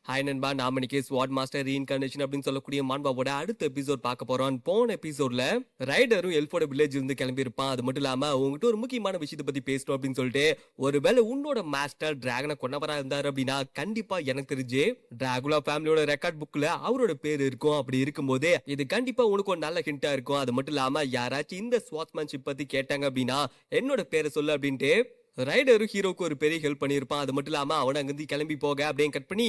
Hi நண்பா, நாம இன்னைக்கு ஸ்வாட் மாஸ்டர் ரீஇன்கார்னேஷன் அப்படின்னு சொல்லக்கூடிய மான்பாவோட அடுத்த எபிசோட் பார்க்க போறோம். போன எபிசோட்ல ரைடரும் எல்ஃபோட வில்லேஜ் இருந்து கிளம்பி இருப்பான். அது மட்டும் இல்லாம உங்ககிட்ட ஒரு முக்கியமான விஷயத்தை பத்தி பேசணும் அப்படின்னு சொல்லிட்டு, ஒருவேளை உன்னோட மாஸ்டர் டிராகனை கொண்டவரா இருந்தாரு அப்படின்னா கண்டிப்பா எனக்கு தெரிஞ்சு டிராகுலா ஃபேமிலியோட ரெக்கார்ட் புக்ல அவரோட பேர் இருக்கும். அப்படி இருக்கும்போது இது கண்டிப்பா உனக்கு ஒரு நல்ல ஹிண்டா இருக்கும். அது மட்டும் இல்லாம யாராச்சும் இந்த ஸ்வாட்ஸ்மேன்ஷிப் பத்தி கேட்டாங்க அப்படின்னா என்னோட பேரை சொல்லு அப்படின்ட்டு ரைடரும் ஹீரோக்கு ஒரு பெரிய ஹெல்ப் பண்ணிருப்பான். அது மட்டும் இல்லாம அவன் அங்கிருந்து கிளம்பி போக அப்படின்னு கட் பண்ணி,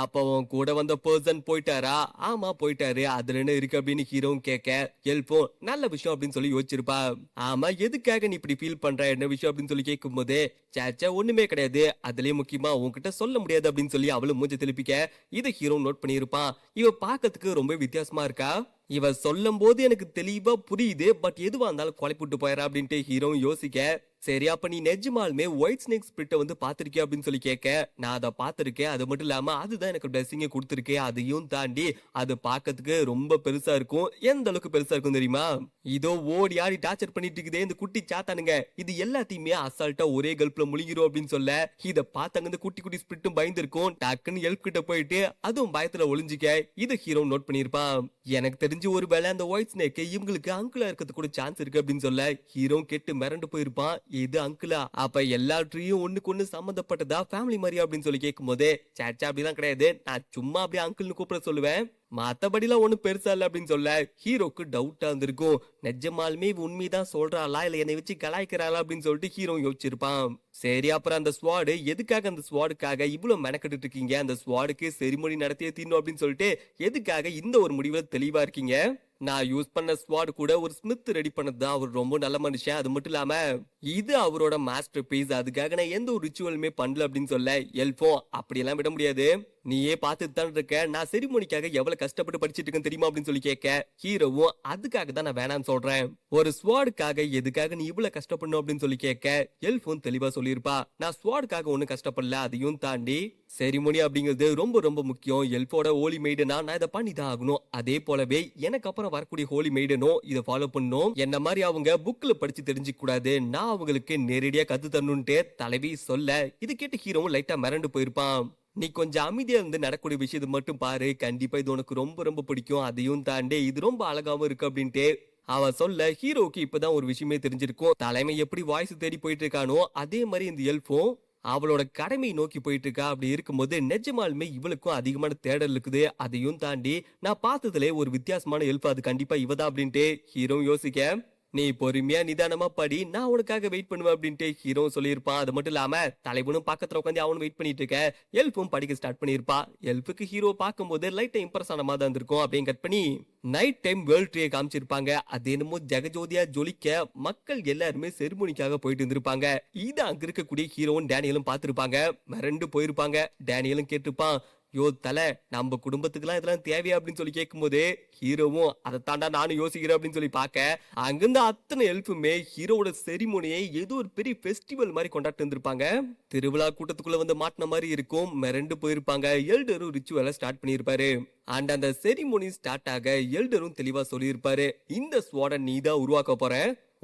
அப்ப அவன் கூட வந்த பர்சன் போயிட்டாரா? ஆமா போயிட்டாரு. அதுல என்ன இருக்கு அப்படின்னு ஹீரோவும் கேட்க, ஹெல்ப்பும் நல்ல விஷயம் அப்படின்னு சொல்லி யோசிச்சிருப்பா. ஆமா, எதுக்காக நீ இப்படி ஃபீல் பண்ற, என்ன விஷயம் அப்படின்னு சொல்லி கேட்கும் போது, சேச்சா ஒண்ணுமே கிடையாது, அதுலயே முக்கியமா உன்கிட்ட சொல்ல முடியாது அப்படின்னு சொல்லி அவளும் மூஞ்ச திருப்பிக்க, இதை ஹீரோ நோட் பண்ணிருப்பான். இவ பாக்கிறதுக்கு ரொம்ப வித்தியாசமா இருக்கா. இவ சொல்லும் போது எனக்கு தெளிவா புரியுது, பட் எதுவா இருந்தாலும் குழப்பிட்டு போயிடா அப்படின்ட்டு ஹீரோ யோசிக்க, சரி அப்ப நீ நிஜமாலுமே ஒயிட் ஸ்னேக் ஸ்பிரிட்ட வந்து பாத்திருக்கே அப்படின்னு சொல்லி கேட்க, நான் அதை பாத்திருக்கேன். அது மட்டும் இல்லாம அதுதான் எனக்கு பிளெஸிங்க கொடுத்துருக்கேன். அதையும் தாண்டி அது பாக்கிறதுக்கு ரொம்ப பெருசா இருக்கும். எந்த அளவுக்கு பெருசா இருக்கும் தெரியுமா? இதோ ஓடி ஆடி டார்ச்சர் பண்ணிட்டு இருக்குதே இந்த குட்டி சாத்தானுங்க, இது எல்லாத்தையுமே அசால்ட்டா ஒரே கல்ப்ல முழுகிரும் அப்படின்னு சொல்ல, இத பார்த்தாங்க இந்த குட்டி குட்டி ஸ்பிரிட்டும் பயந்து இருக்கும். டக்குன்னு ஹெல்ப் கிட்ட போயிட்டு அதுவும் பயத்துல ஒளிஞ்சிக்க, இது ஹீரோ நோட் பண்ணிருப்பான். எனக்கு தெரிஞ்சு ஒரு வேளை அந்த ஒயிட் ஸ்னேக் இவங்களுக்கு அங்கிளா இருக்கிறது கூட சான்ஸ் இருக்கு அப்படின்னு சொல்ல, ஹீரோ கெட்டு மிரண்டு போயிருப்பான். இது அங்கிளா? அப்ப எல்லாத்தையும் ஒண்ணுக்கு ஒண்ணு சம்பந்தப்பட்டதா, ஃபேமிலி மாதிரி அப்படின்னு சொல்லி கேட்கும் போது, சேச்சா அப்படிலாம் கிடையாது, நான் சும்மா அப்படியே அங்கிள்னு கூப்பிட சொல்லுவேன், மத்தபடிலாம் ஒண்ணும் பெருசா இல்ல அப்படின்னு சொல்ல, ஹீரோக்கு டவுட்டா இருந்திருக்கும். நிஜமாலுமே உண்மைதான் சொல்றாளா இல்ல என்னை வச்சு கலாய்க்கிறாளா அப்படின்னு சொல்லிட்டு ஹீரோ யோசிச்சிருப்பான். சரி அப்புறம் அந்த ஸ்வாடு எதுக்காக, அந்த ஸ்வாடுக்காக இவ்வளவு மெனக்கெட்டு இருக்கீங்க, அந்த ஸ்வாடுக்கு செரிமொனி நடத்தியே தீரணும் அப்படின்னு சொல்லிட்டு எதுக்காக இந்த ஒரு முடிவுல தெளிவா இருக்கீங்க? நான் யூஸ் பண்ண ஸ்வாட் கூட ஒரு ஸ்மித் ரெடி பண்ணதுதான், அவர் ரொம்ப நல்ல மனுஷன். அது மட்டும் இல்லாம இது அவரோட மாஸ்டர் பீஸ், அதுக்காக நான் எந்த ஒரு ரிச்சுவலுமே பண்ணல அப்படின்னு சொல்ல, எல்ஃபோ அப்படியெல்லாம் விட முடியாது, நீயே பார்த்துட்டு தான் இருக்க, நான் செரிமோனிக்காக எவ்வளவு கஷ்டப்பட்டு படிச்சிட்டு இருக்கேன் தெரியுமா அப்படின்னு சொல்லி கேட்க, ஹீரோவும் அதுக்காக தான் நான் வேணாம்னு சொல்றேன், ஒரு ஸ்வாடுக்காக எதுக்காக நீ இவ்வளவு கஷ்டப்படணும் அப்படின்னு சொல்லி கேட்க, எல்ஃபும் தெளிவா சொல்லியிருப்பா, நான் ஸ்வாடுக்காக ஒன்னும் கஷ்டப்படல, அதையும் தாண்டி செரிமோனி அப்படிங்கிறது ரொம்ப ரொம்ப முக்கியம். எல்ஃபோட ஹோலி மெய்டனா நான் இதை பண்ணி தான் ஆகணும். அதே போலவே எனக்கு அப்புறம் வரக்கூடிய ஹோலி மெய்டனும் இதை ஃபாலோ பண்ணணும். என்ன மாதிரி அவங்க புக்ல படிச்சு தெரிஞ்சுக்க கூடாது, நான் அவங்களுக்கு நேரடியா கத்து தரணும்ட்டு தலைவி சொல்ல, இது கேட்டு ஹீரோவும் லைட்டா மிரண்டு போயிருப்பான். நீ கொஞ்சம் அமைதியா இருந்து நடக்கூடிய விஷயத்தை மட்டும் பாரு, கண்டிப்பா இது உனக்கு ரொம்ப ரொம்ப பிடிக்கும். அதையும் தாண்டி இது ரொம்ப அழகாவும் இருக்கு அப்படின்ட்டு அவ சொல்ல, ஹீரோக்கு இப்பதான் ஒரு விஷயமே தெரிஞ்சிருக்கும். தலைமை எப்படி வாய்ஸ் தேடி போயிட்டு இருக்கானோ அதே மாதிரி இந்த எல்ஃபும் அவளோட கடமையை நோக்கி போயிட்டு இருக்கா. அப்படி இருக்கும்போது நிஜமாலுமே இவளுக்கும் அதிகமான தேடல் இருக்குது. அதையும் தாண்டி நான் பார்த்ததுல ஒரு வித்தியாசமான எல்ஃப், அது கண்டிப்பா இவதான் அப்படின்ட்டு ஹீரோ யோசிக்க, நீ பொறுமையா நிதானமா படி, நான் உனக்காக வெயிட் பண்ணுவேன் அப்படின்ட்டு ஹீரோ சொல்லியிருப்பான். அது மட்டும் இல்லாம தலைவனும் பக்கத்துல உட்காந்து அவனும் வெயிட் பண்ணிட்டு இருக்க, எல்ஃபும் படிக்க ஸ்டார்ட் பண்ணிருப்பா. எல்ஃபுக்கு ஹீரோ பார்க்கும்போது லைட்டா இம்ப்ரெஸ் ஆன மாதிரி இருந்திருக்கும். அப்படின்னு கட் பண்ணி நைட் டைம் வேர்ல்ட் ட்ரீயை காமிச்சிருப்பாங்க. அது என்னமோ ஜெகஜோதியா ஜொலிக்க மக்கள் எல்லாருமே செரிமோனிக்காக போயிட்டு இருந்திருப்பாங்க. இது அங்க இருக்கக்கூடிய ஹீரோவும் டேனியலும் பார்த்திருப்பாங்க. மிரண்டு போயிருப்பாங்க. டேனியலும் கேட்டிருப்பான், யோ தல, நம்ம குடும்பத்துக்கு எல்லாம் இதெல்லாம் தேவையா அப்படின்னு சொல்லி கேட்கும் போது, ஹீரோவும் அதை தாண்டா நானும் யோசிக்கிறேன் அப்படின்னு சொல்லி பார்க்க, அங்கிருந்து அத்தனை எல்ஃபுமே ஹீரோவோட செரிமோனியை ஏதோ ஒரு பெரிய ஃபெஸ்டிவல் மாதிரி கொண்டாட்டு இருந்திருப்பாங்க. திருவிழா கூட்டத்துக்குள்ள வந்து மாட்டின மாதிரி இருக்கும். மிரண்டு போயிருப்பாங்க. எல்டரும் ரிச்சுவலை ஸ்டார்ட் பண்ணியிருப்பாரு. அண்ட் அந்த செரிமோனி ஸ்டார்ட் ஆக எல்டரும் தெளிவா சொல்லியிருப்பாரு, இந்த ஸ்வாட நீ தான் உருவாக்க போற,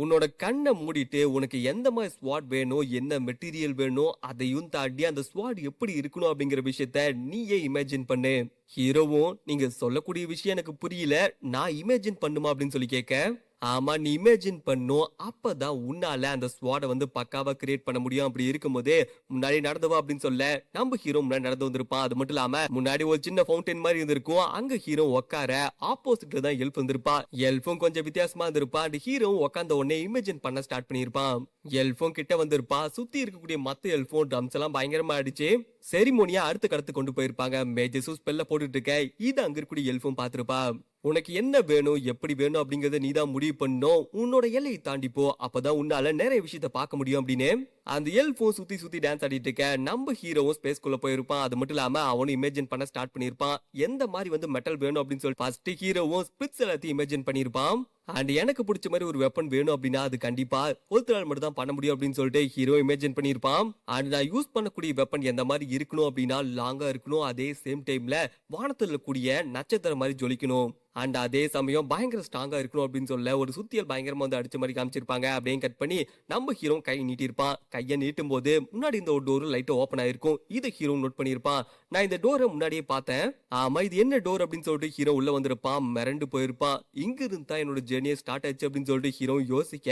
உன்னோட கண்ணை மூடிட்டு உனக்கு எந்த மாதிரி ஸ்வாட் வேணும், என்ன மெட்டீரியல் வேணும், அதையும் தாண்டி அந்த ஸ்வாட் எப்படி இருக்கணும் அப்படிங்கிற விஷயத்த நீயே இமேஜின் பண்ணு. ஹீரோவும் நீங்க சொல்லக்கூடிய விஷயம் எனக்கு புரியல, நான் இமேஜின் பண்ணுமா அப்படின்னு சொல்லி கேட்க, ஆமா நீ இமேஜின் பண்ணும், அப்பதான் உன்னால அந்த ஸ்வாட வந்து பக்காவா கிரியேட் பண்ண முடியும். அப்படி இருக்கும்போது முன்னாடி நடந்தவா அப்படின்னு சொல்ல, நம்ம ஹீரோ முன்னாடி நடந்து வந்திருப்பான். அது மட்டும் இல்லாம முன்னாடி ஒரு சின்ன ஃபவுண்டைன் மாதிரி இருந்திருக்கும். அங்க ஹீரோ உட்கார ஆப்போசிட்ல தான் எல்ஃப் வந்திருப்பா. எல்ஃபும் கொஞ்சம் வித்தியாசமா இருந்திருப்பா. அந்த ஹீரோ உட்கார்ந்த உடனே இமேஜின் பண்ண ஸ்டார்ட் பண்ணிருப்பான். எல்ஃபும் கிட்ட வந்திருப்பா. சுத்தி இருக்கக்கூடிய மத்த எல்ஃபும் ட்ரம்ஸ் எல்லாம் பயங்கரமா அடிச்சு செரிமோனியா அடுத்த கடத்து கொண்டு போயிருப்பாங்க. மேஜஸும் ஸ்பெல்ல போட்டுட்டு இருக்க, இது அங்க இருக்கக்கூடிய எல்ஃபும் பாத்திருப்பா. உனக்கு என்ன வேணும், எப்படி வேணும் அப்படிங்கறத நீதான் முடிவு பண்ணும். உன்னோட எல்லையை தாண்டி போ, அப்பதான் உன்னால நிறைய விஷயத்த பார்க்க முடியும் அப்படின்னு அந்த எல்ஃபும் சுத்தி சுத்தி டான்ஸ் ஆடிட்டு இருக்க, நம்ம ஹீரோவும் ஸ்பேஸ்குள்ள போயிருப்பான். அது மட்டும் இல்லாம அவனும் இமேஜின் பண்ண ஸ்டார்ட் பண்ணிருப்பான். எந்த மாதிரி வந்து மெட்டல் வேணும் அப்படின்னு சொல்லி ஃபர்ஸ்ட் ஹீரோவும் ஸ்பிரிட்ஸ் எல்லாத்தையும் இமேஜின் பண்ணிருப்பான். அண்ட் எனக்கு பிடிச்ச மாதிரி ஒரு வெப்பன் வேணும் அப்படின்னா அது கண்டிப்பா ஒருத்தரால் மட்டும் தான் பண்ண முடியும் அப்படின்னு சொல்லிட்டு ஹீரோ இமேஜின் பண்ணிருப்பான். அண்ட் நான் யூஸ் பண்ணக்கூடிய வெப்பன் எந்த மாதிரி இருக்கணும் அப்படின்னா லாங்கா இருக்கணும், அதே சேம் டைம்ல வானத்துல கூடிய நட்சத்திரம் மாதிரி ஜொலிக்கணும். அண்ட் அதே சமயம் பயங்கர ஸ்ட்ராங்கா இருக்கணும் அப்படின்னு சொல்ல ஒரு சுத்தியல் பயங்கரமா வந்து அடிச்ச மாதிரி காமிச்சிருப்பாங்க. அப்படியே கட் பண்ணி நம்ம ஹீரோ கை நீட்டியிருப்பான். கையை நீட்டும் போது முன்னாடி இந்த ஒரு டோர் லைட்டா ஓப்பன் ஆயிருக்கும். இதை ஹீரோ நோட் பண்ணியிருப்பான். நான் இந்த டோரை முன்னாடியே பார்த்தேன். ஆமா இது என்ன டோர் அப்படின்னு சொல்லிட்டு ஹீரோ உள்ள வந்திருப்பான். மிரண்டு போயிருப்பான். இங்க இருந்தா என்னோட ஜெர்னியை ஸ்டார்ட் ஆச்சு அப்படின்னு சொல்லிட்டு ஹீரோ யோசிக்க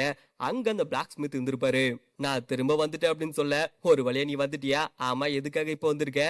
அங்க அந்த பிளாக் ஸ்மித் இருந்திருப்பாரு. நான் திரும்ப வந்துட்டேன் அப்படின்னு சொல்ல ஒரு வழியா நீ வந்துட்டியா? ஆமா எதுக்காக இப்ப வந்திருக்க?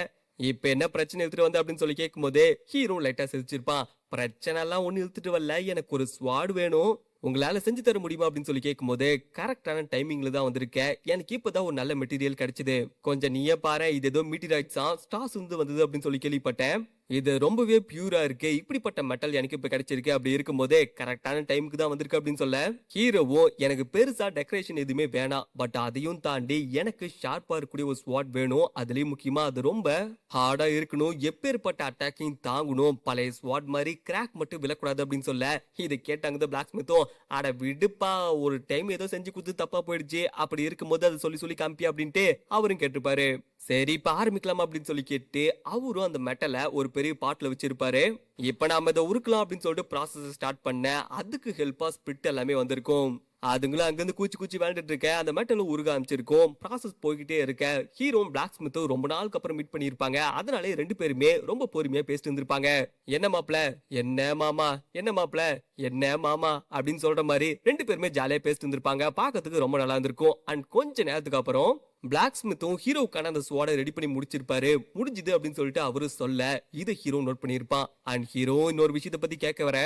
இப்ப என்ன பிரச்சனை எடுத்துட்டு வந்த அப்படின்னு சொல்லி கேட்கும் போதே ஹீரோ லைட்டா சிரிச்சிருப்பான். பிரச்சனை எல்லாம் ஒண்ணு இழுத்துட்டு வரல, எனக்கு ஒரு ஸ்வாட் வேணும், உங்களால செஞ்சு தர முடியுமா அப்படின்னு சொல்லி கேட்கும் போது கரெக்டான டைமிங்ல தான் வந்திருக்கேன், எனக்கு இப்பதான் ஒரு நல்ல மெட்டீரியல் கிடைச்சது, கொஞ்சம் நீயே பாரு, இது ஏதோ மீட்டிரைட்ஸா ஸ்டார்ஸ் இருந்து வந்தது அப்படின்னு சொல்லி கேள்விப்பட்டேன், இது ரொம்பவே பியூரா இருக்கு, இப்படிப்பட்ட மெட்டல் எனக்கு இப்ப கிடைச்சிருக்கு, அப்படி இருக்கும் போதே கரெக்டான டைமுக்கு தான் வந்திருக்கு அப்படின்னு சொல்ல ஹீரோவும் எனக்கு பெருசா டெக்கரேஷன் எதுவுமே வேணாம், பட் அதையும் தாண்டி எனக்கு ஷார்ப்பா இருக்கக்கூடிய ஒரு ஸ்வாட் வேணும், அதுலயும் முக்கியமா அது ரொம்ப ஹார்டா இருக்கணும், எப்பேற்பட்ட அட்டாக்கிங் தாங்கணும், பழைய ஸ்வாட் மாதிரி கிராக் மட்டும் விழக்கூடாது அப்படின்னு சொல்ல இதை கேட்டாங்க பிளாக் ஸ்மித்தும், அட விடுப்பா ஒரு டைம் ஏதோ செஞ்சு கொடுத்து தப்பா போயிடுச்சு, அப்படி இருக்கும்போது அதை சொல்லி சொல்லி காமிப்பி அப்படின்ட்டு அவரும் கேட்டிருப்பாரு. சரி இப்ப ஆரம்பிக்கலாம் அப்படின்னு சொல்லி கேட்டு அவரும் அந்த மெட்டலை ஒரு பெரிய பாட்ல வச்சிருப்பாரு. இப்ப நாம இதை உருக்கலாம் அப்படின்னு சொல்லிட்டு ப்ராசஸ் ஸ்டார்ட் பண்ண அதுக்கு ஹெல்ப்பா ஸ்பிரிட் எல்லாமே வந்திருக்கும். அதுங்களும் அங்கிருந்து கூச்சி கூச்சி விளையாண்டுட்டு இருக்க அந்த மெட்டலும் உருக ஆரம்பிச்சிருக்கும். ப்ராசஸ் போய்கிட்டே இருக்க ஹீரோ பிளாக் ஸ்மித்தும் ரொம்ப நாளுக்கு அப்புறம் மீட் பண்ணிருப்பாங்க. அதனாலே ரெண்டு பேருமே ரொம்ப பொறுமையா பேசிட்டு இருந்திருப்பாங்க. என்ன மாப்ள, என்ன மாமா, என்ன மாப்ள, என்ன மாமா அப்படின்னு சொல்ற மாதிரி ரெண்டு பேருமே ஜாலியா பேசிட்டு இருந்திருப்பாங்க. பாக்கிறதுக்கு ரொம்ப நல்லா இருந்திருக்கும். அண்ட் கொஞ்ச நேரத்துக்கு அப்புறம் பிளாக் ஸ்மித்தும் ஹீரோக்கான அந்த ஸ்வாடை ரெடி பண்ணி முடிச்சிருப்பாரு. முடிஞ்சுது அப்படின்னு சொல்லிட்டு அவரு சொல்ல இதை ஹீரோ நோட் பண்ணிருப்பான். அண்ட் ஹீரோ இன்னொரு விஷயத்த பத்தி கேட்க வர,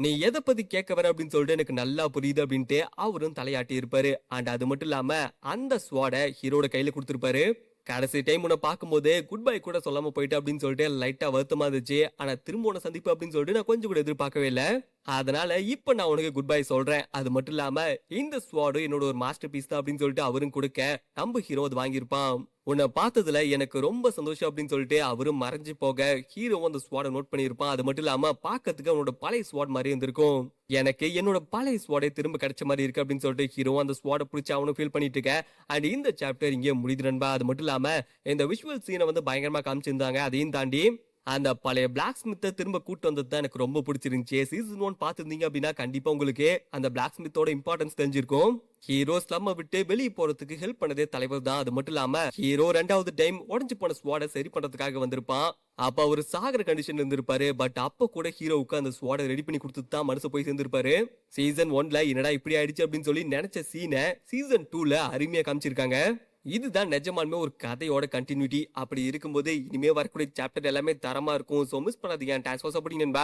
நீ எதை பத்தி கேட்க வர அப்படின்னு சொல்லிட்டு எனக்கு நல்லா புரியுது அப்படின்ட்டு அவரும் தலையாட்டி இருப்பாரு. அண்ட் அது மட்டும் இல்லாம அந்த ஸ்வாடை ஹீரோட கையில கொடுத்திருப்பாரு. கடைசி டைம் உன்னை பார்க்கும்போது குட் பை கூட சொல்லாம போயிட்டு அப்படின்னு சொல்லிட்டு லைட்டா வருத்தமா இருந்துச்சு. ஆனா திரும்ப உன்னை சந்திப்பு அப்படின்னு சொல்லிட்டு நான் கொஞ்சம் கூட எதிர்பார்க்கவே இல்லை. அதனால இப்ப நான் உனக்கு குட் பை சொல்றேன். அது மட்டும் இல்லாம இந்த ஸ்வாடு என்னோட ஒரு மாஸ்டர் பீஸ் தான் அப்படின்னு சொல்லிட்டு அவரும் கொடுக்க நம்ம ஹீரோ அது வாங்கியிருப்பான். உன்னை பார்த்ததுல எனக்கு ரொம்ப சந்தோஷம் அப்படின்னு சொல்லிட்டு அவரும் மறைஞ்சு போக ஹீரோ அந்த ஸ்வாடை நோட் பண்ணியிருப்பான். அது மட்டும் இல்லாம பாக்கிறதுக்கு அவனோட பழைய ஸ்வாட் மாதிரி இருந்திருக்கும். எனக்கு என்னோட பழைய ஸ்வாடை திரும்ப கிடைச்ச மாதிரி இருக்கு அப்படின்னு சொல்லிட்டு ஹீரோ அந்த ஸ்வாடை பிடிச்சி அவனும் ஃபீல் பண்ணிட்டு இருக்க. அண்ட் இந்த சாப்டர் இங்கே முடியுது நண்பா. அது மட்டும் இல்லாம இந்த விஷுவல் சீனை வந்து பயங்கரமா காமிச்சிருந்தாங்க. அதையும் தாண்டி அந்த பழைய பிளாக் ஸ்மித்தை திரும்ப கூட்டு வந்தது தான் எனக்கு ரொம்ப பிடிச்சிருந்துச்சு. சீசன் 1 பார்த்திருந்தீங்க அப்படின்னா கண்டிப்பா உங்களுக்கு அந்த பிளாக் ஸ்மித்தோட இம்பார்ட்டன்ஸ் தெரிஞ்சிருக்கும். ஹீரோ ஸ்லம்ம விட்டு வெளியே போறதுக்கு ஹெல்ப் பண்ணதே தலைவர் தான். அது மட்டும் இல்லாம ஹீரோ ரெண்டாவது டைம் உடஞ்சு போன ஸ்வாடை சரி பண்றதுக்காக வந்திருப்பான். அப்ப அவர் சாகர கண்டிஷன்ல இருந்திருப்பாரு. பட் அப்ப கூட ஹீரோவுக்கு அந்த ஸ்வாடை ரெடி பண்ணி கொடுத்து தான் மனசு போய் சேர்ந்திருப்பாரு. சீசன் 1ல என்னடா இப்படி ஆயிடுச்சு அப்படின்னு சொல்லி நினைச்ச சீனை சீசன் 2ல அருமையா காமிச்சிருக்காங்க. இதுதான் நிஜமாலுமே ஒரு கதையோட கண்டினியூட்டி. அப்படி இருக்கும்போது இனிமே வரக்கூடிய சாப்டர் எல்லாமே தரமா இருக்கும். சோ மிஸ் பண்ணாதீங்க. தேங்க்ஸ் ஃபார் சப்போர்ட்டிங் நண்பா.